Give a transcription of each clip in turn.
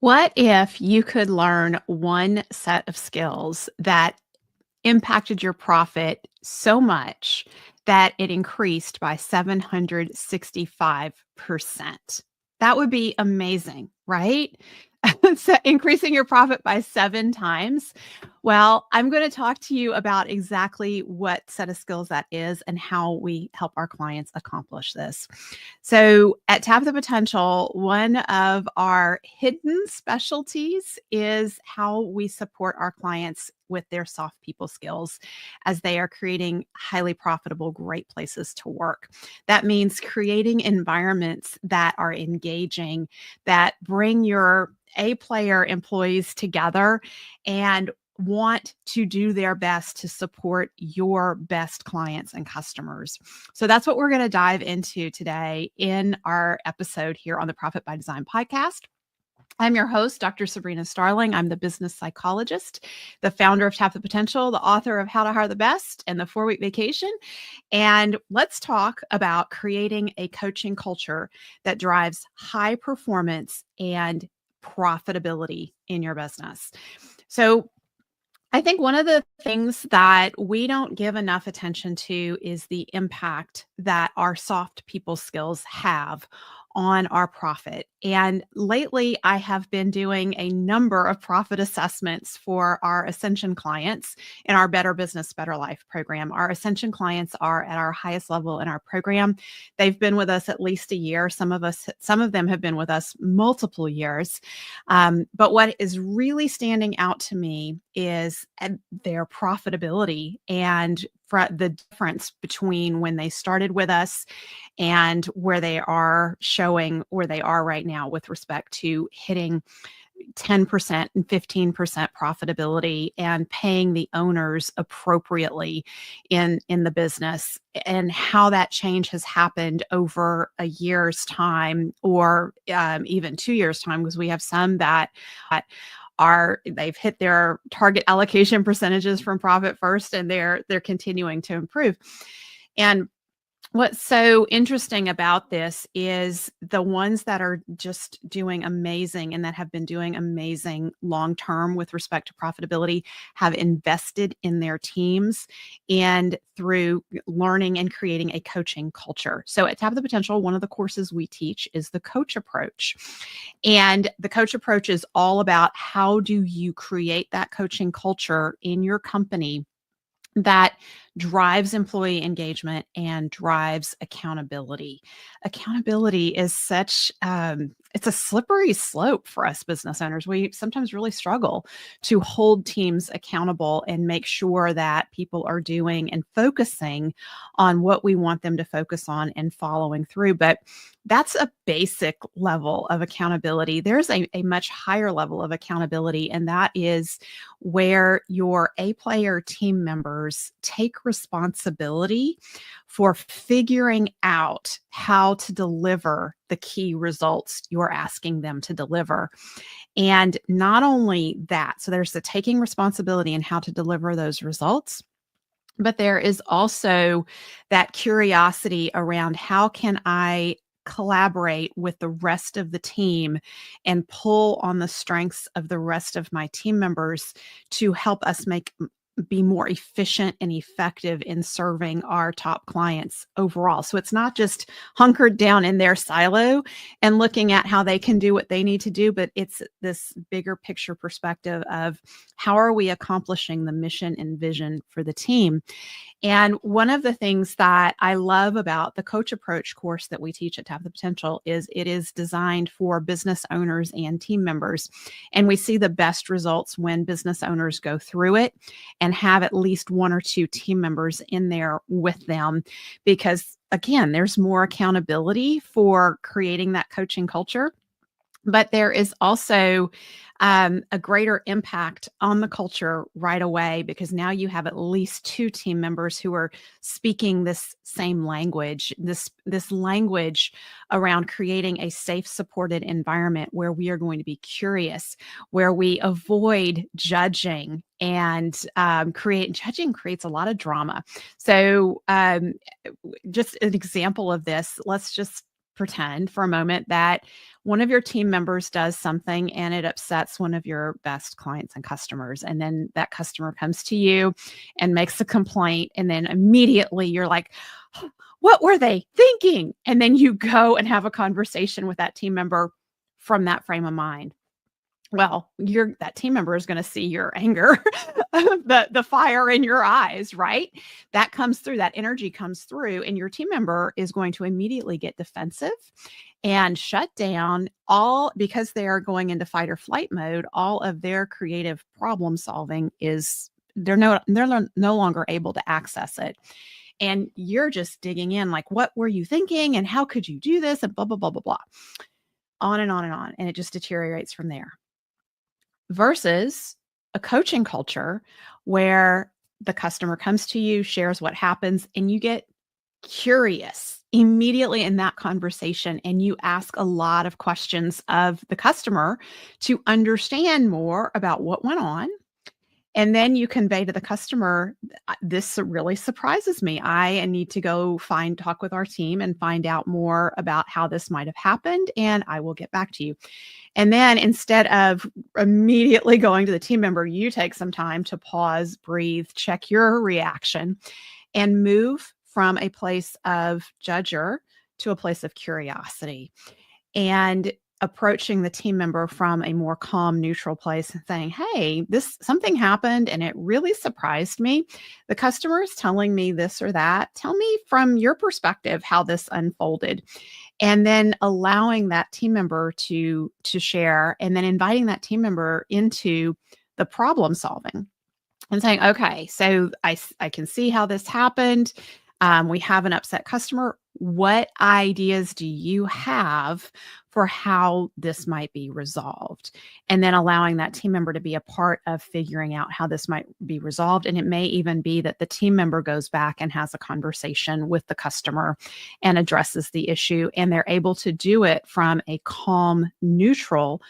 What if you could learn one set of skills that impacted your profit so much that it increased by 765%? That would be amazing, right? So increasing your profit by 7 times. Well, I'm going to talk to you about exactly what set of skills that is and how we help our clients accomplish this. So, at Tap the Potential, one of our hidden specialties is how we support our clients with their soft people skills as they are creating highly profitable, great places to work. That means creating environments that are engaging, that bring your A player employees together and want to do their best to support your best clients and customers. So that's what we're going to dive into today in our episode here on the Profit by Design podcast. I'm your host, Dr. Sabrina Starling. I'm the business psychologist, the founder of Tap the Potential, the author of How to Hire the Best and the 4-Week Vacation. And let's talk about creating a coaching culture that drives high performance and profitability in your business. So I think one of the things that we don't give enough attention to is the impact that our soft people skills have on our profit. And lately, I have been doing a number of profit assessments for our Ascension clients in our Better Business, Better Life program. Our Ascension clients are at our highest level in our program. They've been with us at least a year. Some of them have been with us multiple years. But what is really standing out to me is their profitability and the difference between when they started with us and where they are showing where they are right now with respect to hitting 10% and 15% profitability and paying the owners appropriately in the business, and how that change has happened over a year's time or even 2 years time, because we have some that they've hit their target allocation percentages from Profit First, and they're continuing to improve. And what's so interesting about this is the ones that are just doing amazing and that have been doing amazing long term with respect to profitability have invested in their teams and through learning and creating a coaching culture. So at Tap the Potential, one of the courses we teach is the coach approach. And the coach approach is all about how do you create that coaching culture in your company that drives employee engagement and drives accountability. Accountability is such it's a slippery slope for us business owners. We sometimes really struggle to hold teams accountable and make sure that people are doing and focusing on what we want them to focus on and following through. But that's a basic level of accountability. There's a much higher level of accountability, and that is where your A player team members take responsibility for figuring out how to deliver the key results you're asking them to deliver. And not only that, so there's the taking responsibility and how to deliver those results, but there is also that curiosity around how can I collaborate with the rest of the team and pull on the strengths of the rest of my team members to help us be more efficient and effective in serving our top clients overall. So it's not just hunkered down in their silo and looking at how they can do what they need to do, but it's this bigger picture perspective of how are we accomplishing the mission and vision for the team. And one of the things that I love about the Coach Approach course that we teach at Tap the Potential is it is designed for business owners and team members. And we see the best results when business owners go through it and have at least 1 or 2 team members in there with them, because again, there's more accountability for creating that coaching culture. But there is also a greater impact on the culture right away, because now you have at least 2 team members who are speaking this same language, this language around creating a safe, supported environment where we are going to be curious, where we avoid judging and judging creates a lot of drama. So just an example of this, let's just pretend for a moment that one of your team members does something and it upsets one of your best clients and customers. And then that customer comes to you and makes a complaint. And then immediately you're like, what were they thinking? And then you go and have a conversation with that team member from that frame of mind. Well, that team member is gonna see your anger, the fire in your eyes, right? That comes through, that energy comes through, and your team member is going to immediately get defensive and shut down all because they are going into fight or flight mode. All of their creative problem solving is they're no longer able to access it. And you're just digging in like, "What were you thinking? And how could you do this?" And blah, blah, blah, blah, blah. On and on and on, and it just deteriorates from there versus a coaching culture where the customer comes to you, shares what happens, and you get curious immediately in that conversation. And you ask a lot of questions of the customer to understand more about what went on. And then you convey to the customer, this really surprises me. I need to go talk with our team and find out more about how this might have happened. And I will get back to you. And then instead of immediately going to the team member, you take some time to pause, breathe, check your reaction, and move from a place of judger to a place of curiosity. And approaching the team member from a more calm, neutral place and saying, "Hey, something happened and it really surprised me. The customer is telling me this or that. Tell me from your perspective how this unfolded." And then allowing that team member to share, and then inviting that team member into the problem solving and saying, "Okay, so I can see how this happened. We have an upset customer. What ideas do you have for how this might be resolved?" And then allowing that team member to be a part of figuring out how this might be resolved. And it may even be that the team member goes back and has a conversation with the customer and addresses the issue. And they're able to do it from a calm, neutral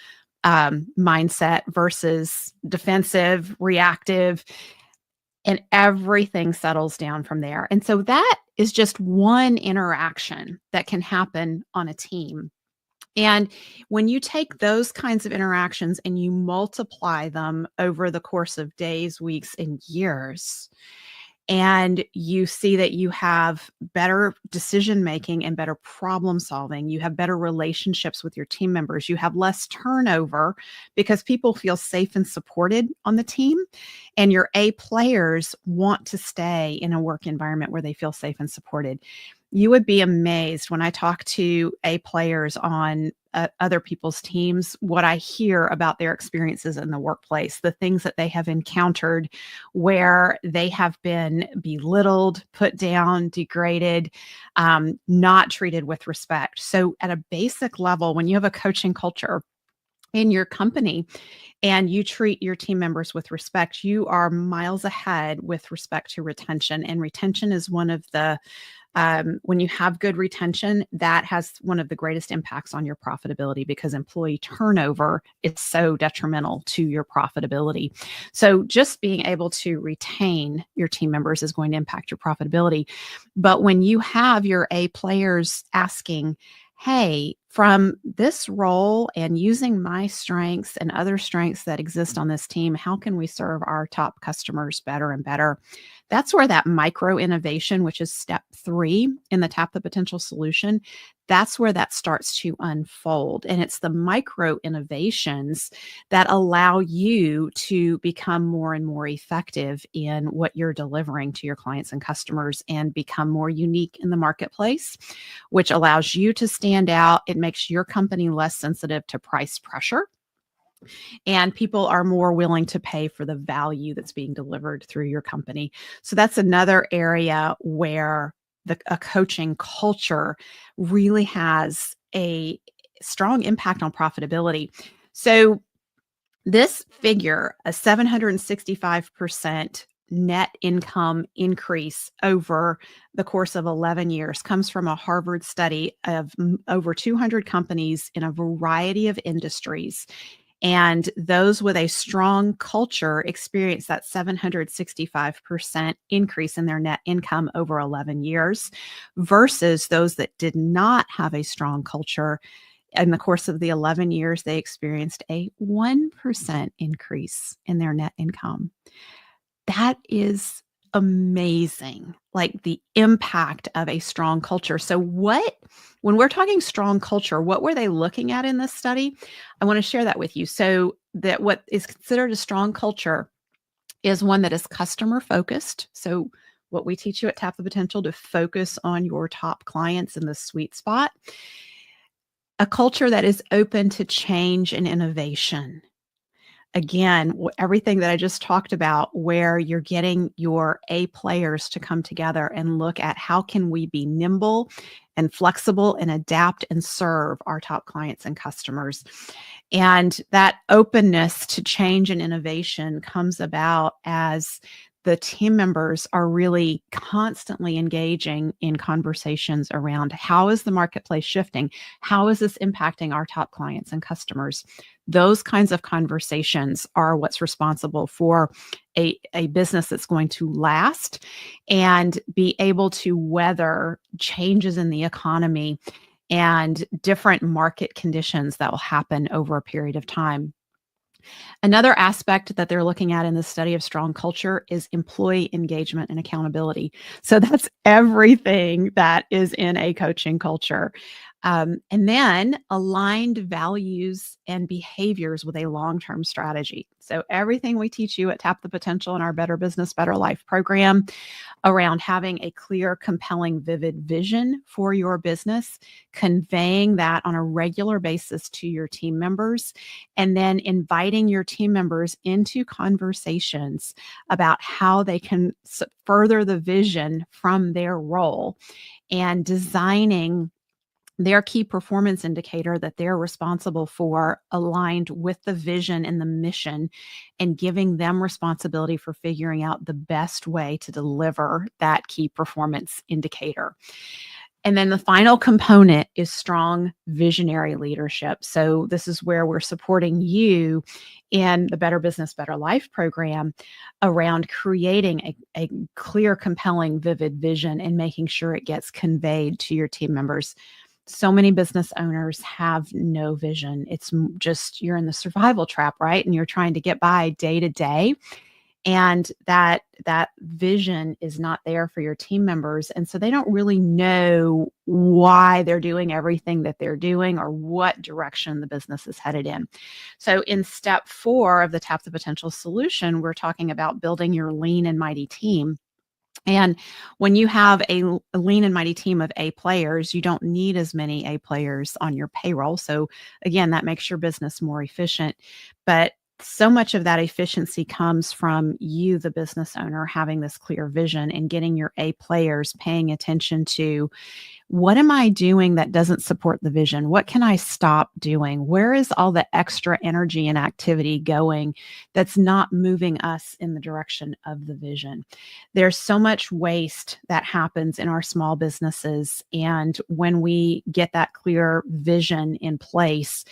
mindset versus defensive, reactive, and everything settles down from there. And so that is just one interaction that can happen on a team. And when you take those kinds of interactions and you multiply them over the course of days, weeks, and years, and you see that you have better decision making and better problem solving, you have better relationships with your team members, you have less turnover because people feel safe and supported on the team, and your A players want to stay in a work environment where they feel safe and supported. You would be amazed when I talk to A players on other people's teams, what I hear about their experiences in the workplace, the things that they have encountered where they have been belittled, put down, degraded, not treated with respect. So at a basic level, when you have a coaching culture in your company and you treat your team members with respect, you are miles ahead with respect to retention. And retention is one of the when you have good retention, that has one of the greatest impacts on your profitability because employee turnover is so detrimental to your profitability. So just being able to retain your team members is going to impact your profitability. But when you have your A players asking, "Hey, from this role and using my strengths and other strengths that exist on this team, how can we serve our top customers better and better?" That's where that micro innovation, which is step 3 in the Tap the Potential solution, that's where that starts to unfold. And it's the micro innovations that allow you to become more and more effective in what you're delivering to your clients and customers and become more unique in the marketplace, which allows you to stand out. It makes your company less sensitive to price pressure, and people are more willing to pay for the value that's being delivered through your company. So that's another area where a coaching culture really has a strong impact on profitability. So this figure, a 765% net income increase over the course of 11 years, comes from a Harvard study of over 200 companies in a variety of industries. And those with a strong culture experience that 765% increase in their net income over 11 years versus those that did not have a strong culture. In the course of the 11 years, they experienced a 1% increase in their net income. That is amazing, like the impact of a strong culture. So when we're talking strong culture, what were they looking at in this study? I want to share that with you. So that what is considered a strong culture is one that is customer focused. So what we teach you at Tap the Potential to focus on your top clients in the sweet spot. A culture that is open to change and innovation. Again, everything that I just talked about, where you're getting your A players to come together and look at how can we be nimble and flexible and adapt and serve our top clients and customers. And that openness to change and innovation comes about as the team members are really constantly engaging in conversations around how is the marketplace shifting? How is this impacting our top clients and customers? Those kinds of conversations are what's responsible for a business that's going to last and be able to weather changes in the economy and different market conditions that will happen over a period of time. Another aspect that they're looking at in the study of strong culture is employee engagement and accountability. So that's everything that is in a coaching culture. And then aligned values and behaviors with a long-term strategy. So everything we teach you at Tap the Potential in our Better Business, Better Life program around having a clear, compelling, vivid vision for your business, conveying that on a regular basis to your team members, and then inviting your team members into conversations about how they can further the vision from their role and designing their key performance indicator that they're responsible for aligned with the vision and the mission, and giving them responsibility for figuring out the best way to deliver that key performance indicator. And then the final component is strong visionary leadership. So this is where we're supporting you in the Better Business, Better Life program around creating a clear, compelling, vivid vision and making sure it gets conveyed to your team members. So many business owners have no vision. It's just you're in the survival trap, right? And you're trying to get by day to day. And that vision is not there for your team members. And so they don't really know why they're doing everything that they're doing or what direction the business is headed in. So in step 4 of the Tap the Potential solution, we're talking about building your lean and mighty team. And when you have a lean and mighty team of A players, you don't need as many A players on your payroll. So again, that makes your business more efficient. But so much of that efficiency comes from you, the business owner, having this clear vision and getting your A players paying attention to, what am I doing that doesn't support the vision? What can I stop doing? Where is all the extra energy and activity going that's not moving us in the direction of the vision? There's so much waste that happens in our small businesses. And when we get that clear vision in place,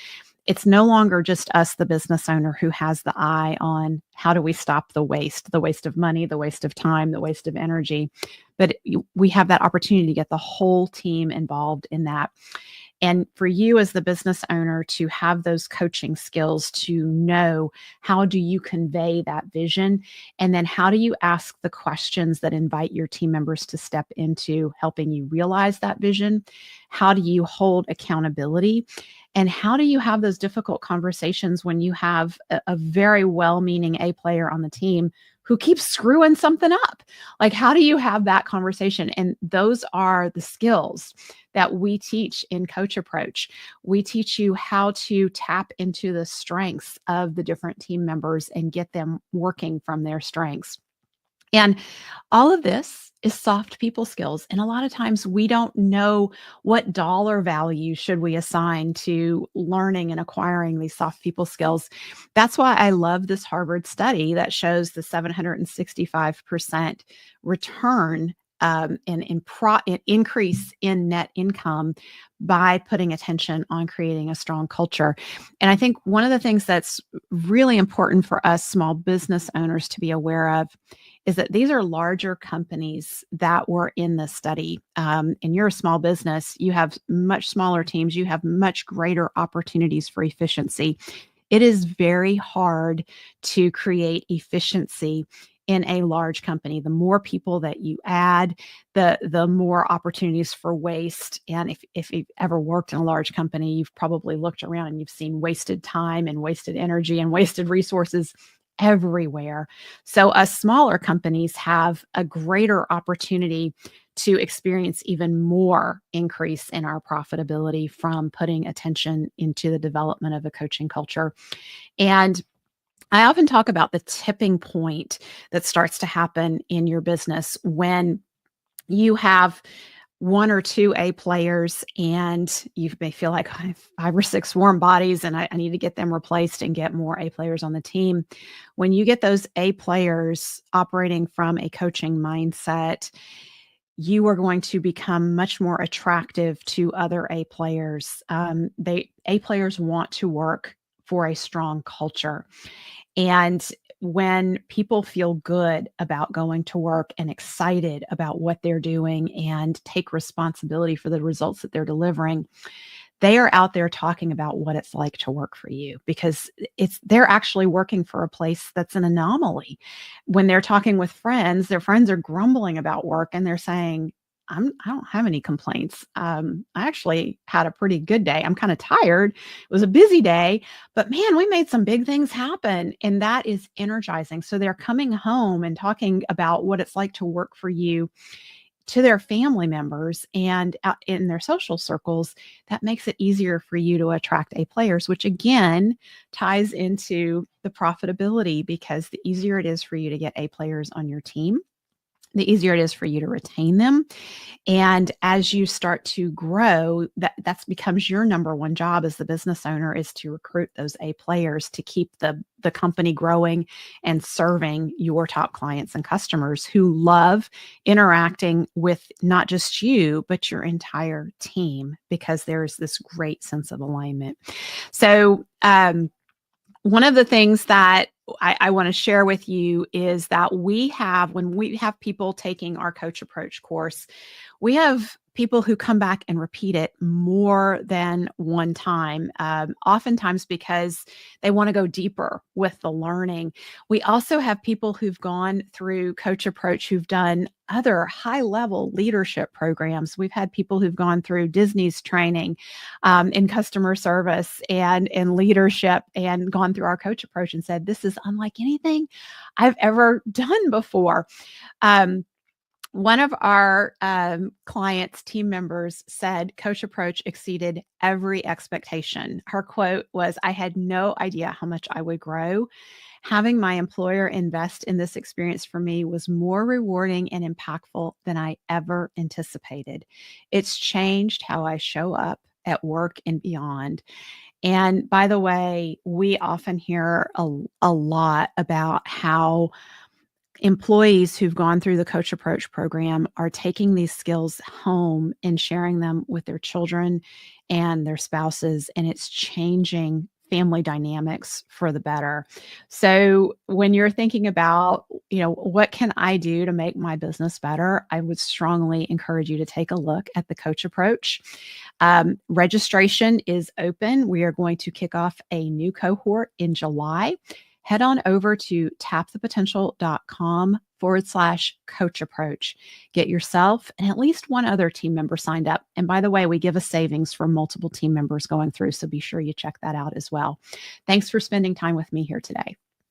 it's no longer just us, the business owner, who has the eye on how do we stop the waste of money, the waste of time, the waste of energy. But we have that opportunity to get the whole team involved in that. And for you as the business owner to have those coaching skills to know how do you convey that vision, and then how do you ask the questions that invite your team members to step into helping you realize that vision? How do you hold accountability? And how do you have those difficult conversations when you have a very well-meaning A player on the team who keeps screwing something up? Like, how do you have that conversation? And those are the skills that we teach in Coach Approach. We teach you how to tap into the strengths of the different team members and get them working from their strengths. And all of this is soft people skills. And a lot of times we don't know what dollar value should we assign to learning and acquiring these soft people skills. That's why I love this Harvard study that shows the 765% return an increase in net income by putting attention on creating a strong culture. And I think one of the things that's really important for us small business owners to be aware of is that these are larger companies that were in the study. And you're a small business, you have much smaller teams, you have much greater opportunities for efficiency. It is very hard to create efficiency in a large company. The more people that you add, the more opportunities for waste. And if you've ever worked in a large company, you've probably looked around and you've seen wasted time and wasted energy and wasted resources everywhere. So us smaller companies have a greater opportunity to experience even more increase in our profitability from putting attention into the development of a coaching culture. And I often talk about the tipping point that starts to happen in your business when you have one or two A players and you may feel like I have 5 or 6 warm bodies and I need to get them replaced and get more A players on the team. When you get those A players operating from a coaching mindset, you are going to become much more attractive to other A players. A players want to work for a strong culture. And when people feel good about going to work and excited about what they're doing and take responsibility for the results that they're delivering, they are out there talking about what it's like to work for you because they're actually working for a place that's an anomaly. When they're talking with friends, their friends are grumbling about work and they're saying, I don't have any complaints. I actually had a pretty good day. I'm kind of tired. It was a busy day, but man, we made some big things happen. And that is energizing. So they're coming home and talking about what it's like to work for you to their family members and out in their social circles. That makes it easier for you to attract A players, which again ties into the profitability because the easier it is for you to get A players on your team, the easier it is for you to retain them. And as you start to grow, that becomes your number one job as the business owner is to recruit those A players to keep the company growing and serving your top clients and customers who love interacting with not just you, but your entire team because there's this great sense of alignment. So, one of the things that I want to share with you is that when we have people taking our Coach Approach course, we have people who come back and repeat it more than one time, oftentimes because they want to go deeper with the learning. We also have people who've gone through Coach Approach who've done other high-level leadership programs. We've had people who've gone through Disney's training in customer service and in leadership and gone through our Coach Approach and said, this is unlike anything I've ever done before. One of our clients, team members said, Coach Approach exceeded every expectation. Her quote was, I had no idea how much I would grow. Having my employer invest in this experience for me was more rewarding and impactful than I ever anticipated. It's changed how I show up at work and beyond. And by the way, we often hear a lot about how employees who've gone through the Coach Approach program are taking these skills home and sharing them with their children and their spouses, and it's changing family dynamics for the better. So when you're thinking about, what can I do to make my business better? I would strongly encourage you to take a look at the Coach Approach. Registration is open. We are going to kick off a new cohort in July. Head on over to tapthepotential.com/coach approach. Get yourself and at least one other team member signed up. And by the way, we give a savings for multiple team members going through, so be sure you check that out as well. Thanks for spending time with me here today.